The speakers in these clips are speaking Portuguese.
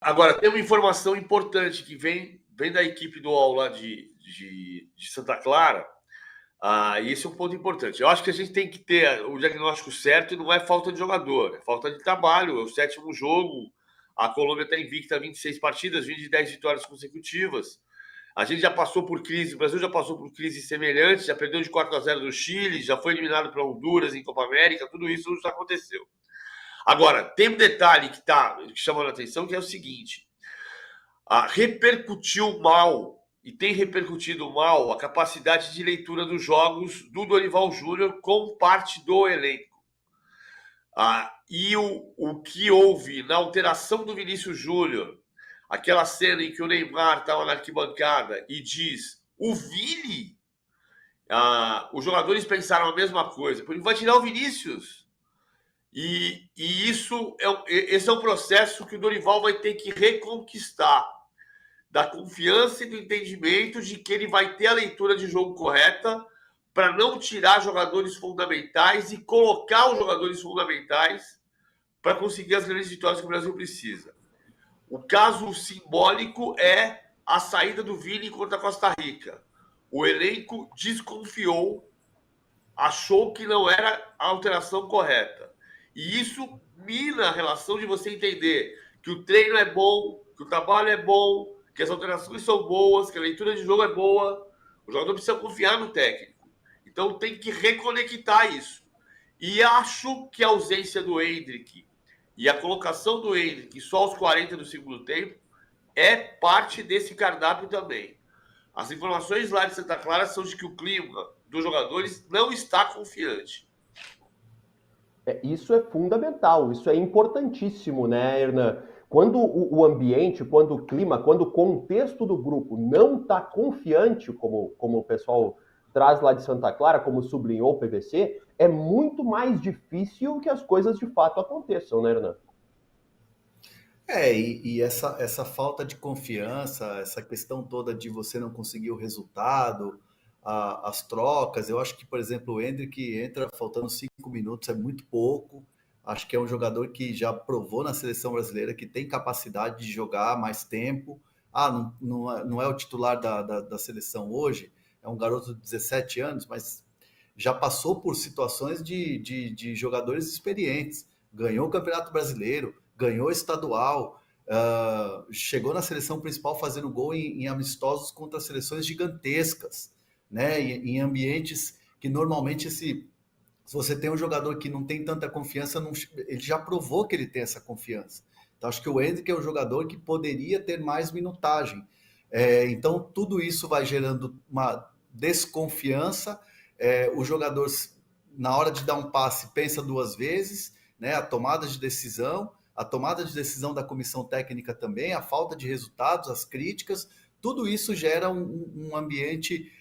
Agora, tem uma informação importante que vem da equipe do UOL lá de Santa Clara, e esse é um ponto importante. Eu acho que a gente tem que ter o diagnóstico certo e não é falta de jogador, é falta de trabalho. É o sétimo jogo, a Colômbia está invicta 26 partidas, 20 de 10 vitórias consecutivas. A gente já passou por crise, o Brasil já passou por crise semelhante, já perdeu de 4-0 do Chile, já foi eliminado para Honduras em Copa América, tudo isso já aconteceu. Agora, tem um detalhe que chamando a atenção, que é o seguinte: repercutiu mal, e tem repercutido mal, a capacidade de leitura dos jogos do Dorival Júnior com parte do elenco. E o que houve na alteração do Vinícius Júnior, aquela cena em que o Neymar estava na arquibancada e diz: o Vini, os jogadores pensaram a mesma coisa, porque vai tirar o Vinícius. E esse é um processo que o Dorival vai ter que reconquistar, da confiança e do entendimento de que ele vai ter a leitura de jogo correta para não tirar jogadores fundamentais e colocar os jogadores fundamentais para conseguir as grandes vitórias que o Brasil precisa. O caso simbólico é a saída do Vini contra a Costa Rica. O elenco desconfiou, achou que não era a alteração correta. E isso mina a relação de você entender que o treino é bom, que o trabalho é bom, que as alterações são boas, que a leitura de jogo é boa. O jogador precisa confiar no técnico. Então tem que reconectar isso. E acho que a ausência do Endrick e a colocação do Endrick só aos 40 do segundo tempo é parte desse cardápio também. As informações lá de Santa Clara são de que o clima dos jogadores não está confiante. Isso é fundamental, isso é importantíssimo, né, Hernan? Quando o ambiente, quando o clima, quando o contexto do grupo não está confiante, como o pessoal traz lá de Santa Clara, como sublinhou o PVC, é muito mais difícil que as coisas de fato aconteçam, né, Hernan? E essa falta de confiança, essa questão toda de você não conseguir o resultado, as trocas, eu acho que, por exemplo, o Endrick entra faltando 5 minutos, é muito pouco. Acho que é um jogador que já provou na seleção brasileira que tem capacidade de jogar mais tempo. Não é o titular da seleção hoje, é um garoto de 17 anos, mas já passou por situações de jogadores experientes. Ganhou o Campeonato Brasileiro, ganhou estadual, chegou na seleção principal fazendo gol em amistosos contra seleções gigantescas, né? Em ambientes que normalmente se você tem um jogador que não tem tanta confiança, ele já provou que ele tem essa confiança. Então acho que o Endrick é um jogador que poderia ter mais minutagem. Então tudo isso vai gerando uma desconfiança. O jogador, na hora de dar um passe, pensa duas vezes, né? A tomada de decisão da comissão técnica também, a falta de resultados, as críticas, tudo isso gera um ambiente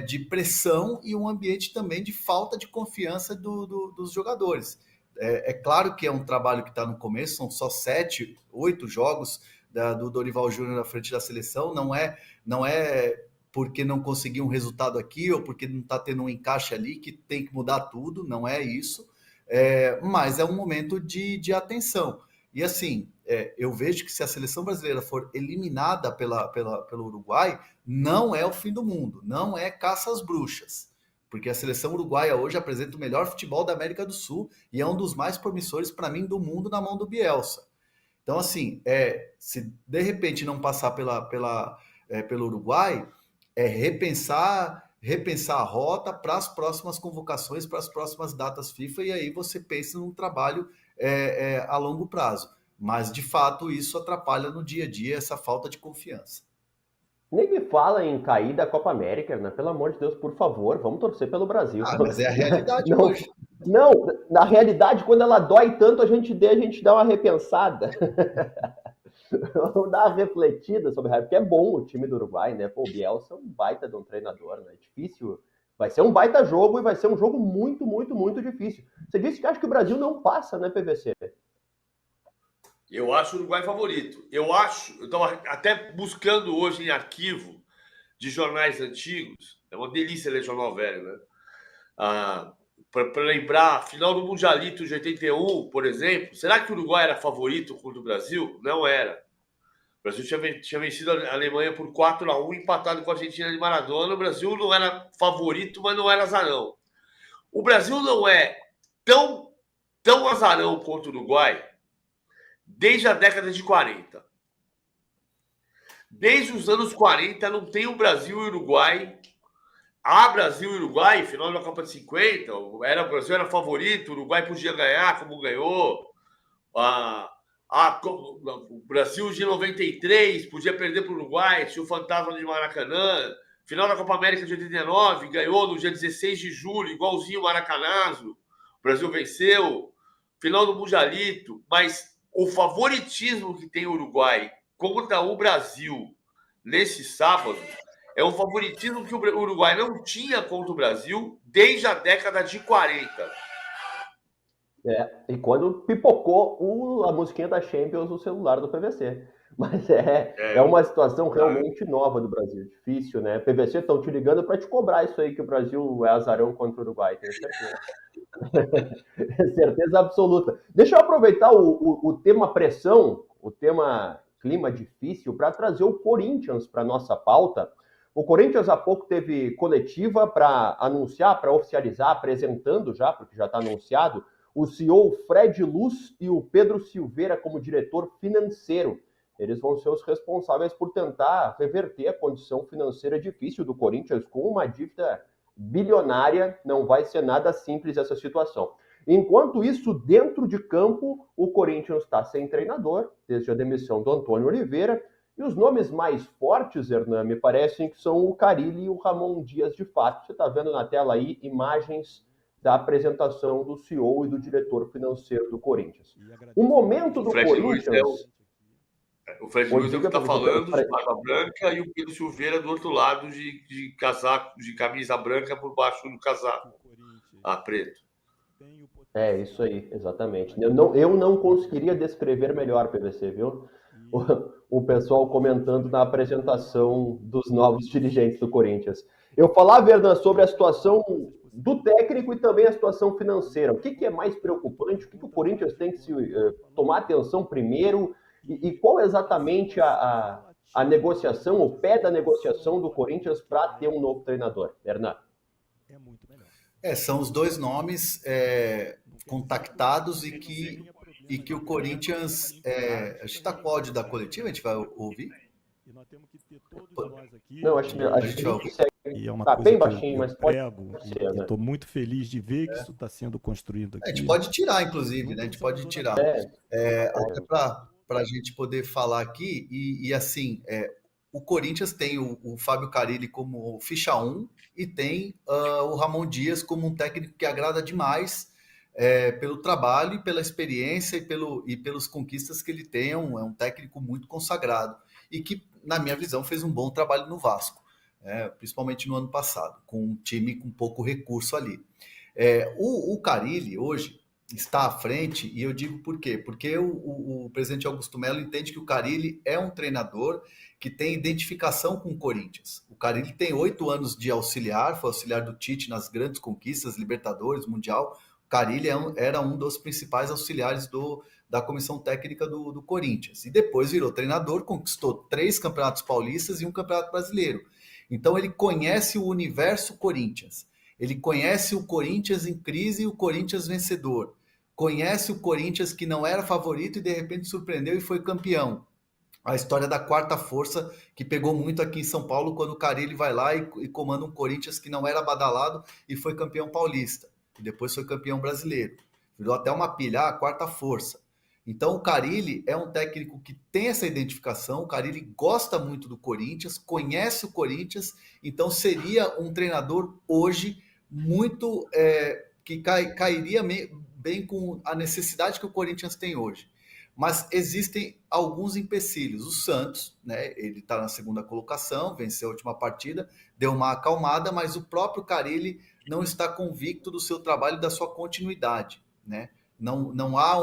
de pressão e um ambiente também de falta de confiança dos jogadores. É claro que é um trabalho que está no começo, são só 7, 8 jogos do Dorival Júnior na frente da seleção, não é porque não conseguiu um resultado aqui ou porque não está tendo um encaixe ali que tem que mudar tudo, não é isso. Mas é um momento de atenção. E assim, eu vejo que se a seleção brasileira for eliminada pelo Uruguai, não é o fim do mundo, não é caça às bruxas. Porque a seleção uruguaia hoje apresenta o melhor futebol da América do Sul e é um dos mais promissores, para mim, do mundo na mão do Bielsa. Então, assim, se de repente não passar pelo Uruguai, repensar a rota para as próximas convocações, para as próximas datas FIFA, e aí você pensa num trabalho a longo prazo. Mas, de fato, isso atrapalha no dia a dia essa falta de confiança. Nem me fala em cair da Copa América, né? Pelo amor de Deus, por favor, vamos torcer pelo Brasil. Mas é a realidade não, hoje. não, na realidade, quando ela dói tanto, a gente dá uma repensada. Vamos dar uma refletida sobre a porque é bom o time do Uruguai, né? Pô, o Bielsa é um baita de um treinador, né? É difícil. Vai ser um baita jogo e vai ser um jogo muito, muito, muito difícil. Você disse que acha que o Brasil não passa, né, PVC? Eu acho o Uruguai favorito. Eu estava até buscando hoje em arquivo de jornais antigos. É uma delícia ler jornal velho, né? Para lembrar, a final do Mundialito de 81, por exemplo, será que o Uruguai era favorito contra o Brasil? Não era. O Brasil tinha vencido a Alemanha por 4-1, empatado com a Argentina de Maradona. O Brasil não era favorito, mas não era azarão. O Brasil não é tão azarão quanto o Uruguai desde a década de 40. Desde os anos 40 não tem o Brasil e o Uruguai. Brasil e Uruguai, final da Copa de 50, o Brasil era favorito, o Uruguai podia ganhar, como ganhou. O Brasil de 93 podia perder para o Uruguai, tinha o fantasma de Maracanã. Final da Copa América de 89, ganhou no dia 16 de julho, igualzinho o Maracanazo. O Brasil venceu. Final do Mundialito. Mas o favoritismo que tem o Uruguai contra o Brasil nesse sábado é um favoritismo que o Uruguai não tinha contra o Brasil desde a década de 40. E quando pipocou a musiquinha da Champions no celular do PVC. Mas é uma situação realmente nova do Brasil. Difícil, né? PVC estão te ligando para te cobrar isso aí, que o Brasil é azarão contra o Uruguai, tenho certeza. Certeza absoluta. Deixa eu aproveitar o tema pressão, o tema clima difícil, para trazer o Corinthians para nossa pauta. O Corinthians há pouco teve coletiva para anunciar, para oficializar, apresentando já, porque já está anunciado, o CEO Fred Luz e o Pedro Silveira como diretor financeiro. Eles vão ser os responsáveis por tentar reverter a condição financeira difícil do Corinthians com uma dívida bilionária. Não vai ser nada simples essa situação. Enquanto isso, dentro de campo, o Corinthians está sem treinador, desde a demissão do Antônio Oliveira, e os nomes mais fortes, Hernan, me parecem que são o Carille e o Ramon Dias de fato. Você está vendo na tela aí imagens da apresentação do CEO e do diretor financeiro do Corinthians. O momento do Corinthians... O Fred Luiz é o que está falando, de barba branca, e o Pedro Silveira do outro lado de casaco, de camisa branca por baixo do casaco preto. É, isso aí, exatamente. Eu não conseguiria descrever melhor, PVC, viu? O pessoal comentando na apresentação dos novos dirigentes do Corinthians. Eu falava, Hernan, sobre a situação do técnico e também a situação financeira. O que é mais preocupante? O que o Corinthians tem que tomar atenção primeiro? E qual exatamente a negociação, o pé da negociação do Corinthians para ter um novo treinador, Hernan? São os dois nomes contactados e que o Corinthians... a gente está com o áudio da coletiva, a gente vai ouvir? Não, acho que a gente consegue. E é uma tá coisa bem que baixinho, eu mas pode prego, ser, né? Estou muito feliz de ver que isso está sendo construído aqui. A gente pode tirar, inclusive, né? A gente pode tirar. Até para a gente poder falar aqui, e assim, o Corinthians tem o Fábio Carille como ficha 1 e tem o Ramon Dias como um técnico que agrada demais pelo trabalho e pela experiência e pelas conquistas que ele tem. É um técnico muito consagrado e que, na minha visão, fez um bom trabalho no Vasco, principalmente no ano passado, com um time com pouco recurso ali. O Carille, hoje, está à frente, e eu digo por quê? Porque o presidente Augusto Melo entende que o Carille é um treinador que tem identificação com o Corinthians. O Carille tem 8 anos de auxiliar, foi auxiliar do Tite nas grandes conquistas, Libertadores, Mundial. O Carille era um dos principais auxiliares da comissão técnica do Corinthians. E depois virou treinador, conquistou 3 campeonatos paulistas e um campeonato brasileiro. Então ele conhece o universo Corinthians. Ele conhece o Corinthians em crise e o Corinthians vencedor. Conhece o Corinthians que não era favorito e de repente surpreendeu e foi campeão. A história da quarta força, que pegou muito aqui em São Paulo, quando o Carille vai lá e comanda um Corinthians que não era badalado e foi campeão paulista. E depois foi campeão brasileiro. Virou até uma pilha, a quarta força. Então o Carille é um técnico que tem essa identificação, o Carille gosta muito do Corinthians, conhece o Corinthians, então seria um treinador hoje muito... que cairia bem com a necessidade que o Corinthians tem hoje. Mas existem alguns empecilhos. O Santos, né, ele está na segunda colocação, venceu a última partida, deu uma acalmada, mas o próprio Carille não está convicto do seu trabalho e da sua continuidade, né? Não há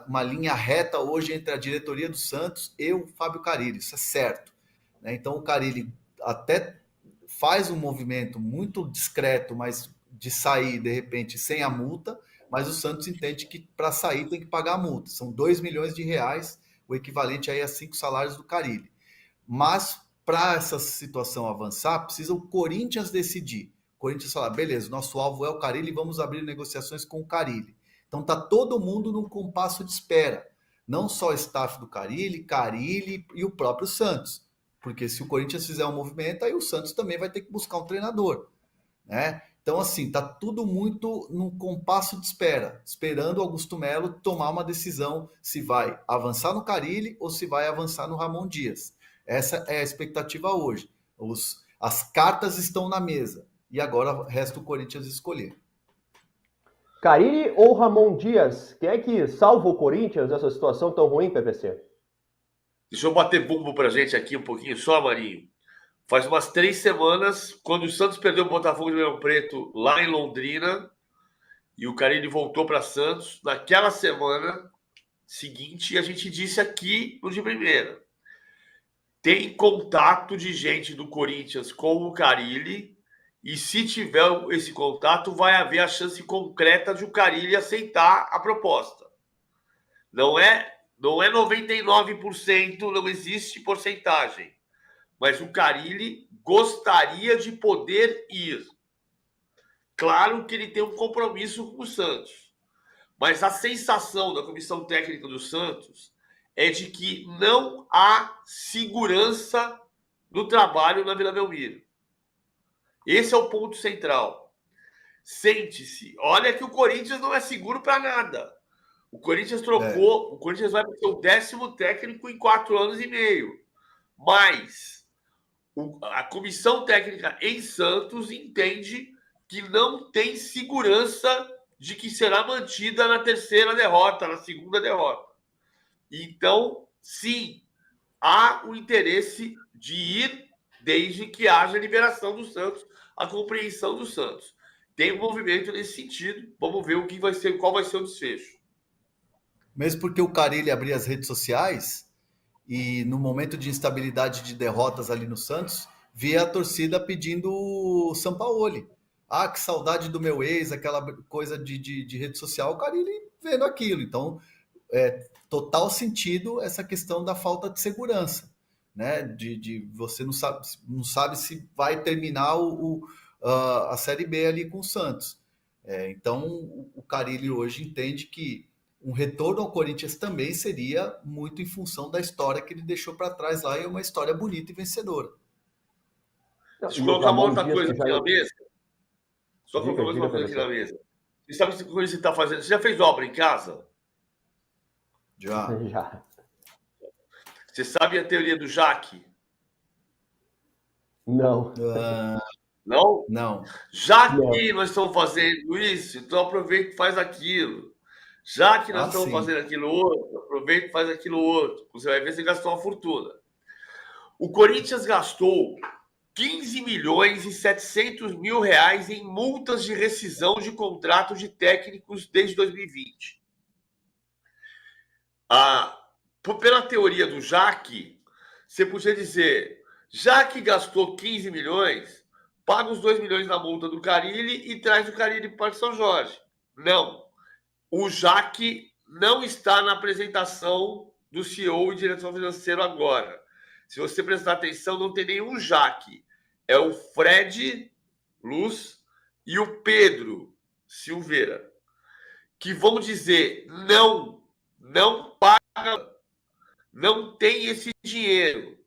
uma linha reta hoje entre a diretoria do Santos e o Fábio Carille, isso é certo, né? Então o Carille até faz um movimento muito discreto, mas de sair de repente sem a multa, mas o Santos entende que para sair tem que pagar a multa. São 2 milhões de reais o equivalente aí a 5 salários do Carille. Mas, para essa situação avançar, precisa o Corinthians decidir. O Corinthians falar, beleza, nosso alvo é o Carille, vamos abrir negociações com o Carille. Então tá todo mundo num compasso de espera. Não só o staff do Carille e o próprio Santos. Porque se o Corinthians fizer um movimento, aí o Santos também vai ter que buscar um treinador, né? Então, assim, tá tudo muito num compasso de espera, esperando o Augusto Melo tomar uma decisão se vai avançar no Carille ou se vai avançar no Ramon Dias. Essa é a expectativa hoje. As cartas estão na mesa e agora resta o Corinthians escolher. Carille ou Ramon Dias? Quem é que salva o Corinthians nessa situação tão ruim, PVC? Deixa eu bater bumbo pra gente aqui um pouquinho só, Marinho. Faz umas 3 semanas, quando o Santos perdeu o Botafogo de Ribeirão Preto lá em Londrina, e o Carille voltou para Santos, naquela semana seguinte, a gente disse aqui no de primeira. Tem contato de gente do Corinthians com o Carille, e se tiver esse contato, vai haver a chance concreta de o Carille aceitar a proposta. Não é 99%, não existe porcentagem. Mas o Carille gostaria de poder ir. Claro que ele tem um compromisso com o Santos. Mas a sensação da comissão técnica do Santos é de que não há segurança no trabalho na Vila Belmiro. Esse é o ponto central. Sente-se. Olha que o Corinthians não é seguro para nada. O Corinthians trocou, o Corinthians vai para o seu 10º técnico em 4 anos e meio. Mas a comissão técnica em Santos entende que não tem segurança de que será mantida na 3ª derrota, na 2ª derrota. Então, sim, há o interesse de ir desde que haja a liberação do Santos, a compreensão do Santos. Tem um movimento nesse sentido. Vamos ver qual vai ser o desfecho. Mesmo porque o Carille abria as redes sociais e no momento de instabilidade de derrotas ali no Santos, via a torcida pedindo o Sampaoli. Ah, que saudade do meu ex, aquela coisa de rede social, o Carille vendo aquilo. Então, total sentido essa questão da falta de segurança, né? De você não sabe se vai terminar a Série B ali com o Santos. Então, o Carille hoje entende que um retorno ao Corinthians também seria muito em função da história que ele deixou para trás lá, e é uma história bonita e vencedora. Deixa eu colocar uma outra coisa aqui na mesa. Só colocar uma coisa aqui na mesa. Você sabe o que você está fazendo? Você já fez obra em casa? Já. Você sabe a teoria do Jaque? Não. Não? Não. Já que nós estamos fazendo isso, então aproveita e faz aquilo. Já que nós estamos fazendo aquilo outro, aproveita e faz aquilo outro. Você vai ver se gastou uma fortuna. O Corinthians gastou 15 milhões e 700 mil reais em multas de rescisão de contrato de técnicos desde 2020. Pela teoria do Jaque, você podia dizer, já que gastou 15 milhões, paga os 2 milhões na multa do Carille e traz o Carille para São Jorge. Não. O Jaque não está na apresentação do CEO e diretor financeiro agora. Se você prestar atenção, não tem nenhum Jaque. É o Fred Luz e o Pedro Silveira, que vão dizer não paga, não tem esse dinheiro.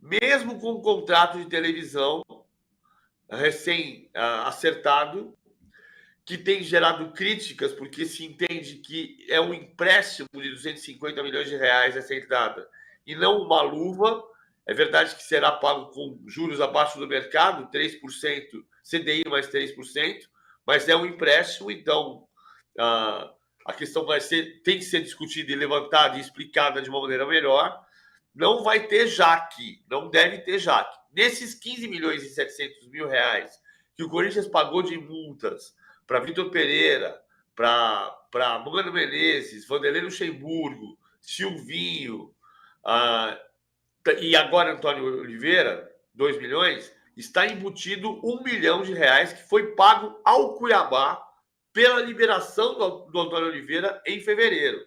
Mesmo com um contrato de televisão recém-acertado, que tem gerado críticas, porque se entende que é um empréstimo de 250 milhões de reais a ser dada, e não uma luva. É verdade que será pago com juros abaixo do mercado, 3%, CDI mais 3%, mas é um empréstimo, então a questão tem que ser discutida e levantada e explicada de uma maneira melhor. Não vai ter Jaque, não deve ter Jaque. Nesses 15 milhões e 700 mil reais que o Corinthians pagou de multas para Vitor Pereira, para Mano Menezes, Vanderlei Luxemburgo, Silvinho, e agora Antônio Oliveira, 2 milhões, está embutido 1 milhão de reais que foi pago ao Cuiabá pela liberação do Antônio Oliveira em fevereiro.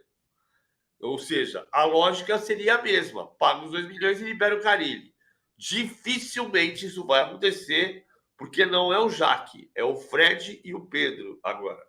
Ou seja, a lógica seria a mesma. Paga os 2 milhões e libera o Carille. Dificilmente isso vai acontecer, porque não é o Jaque, é o Fred e o Pedro agora.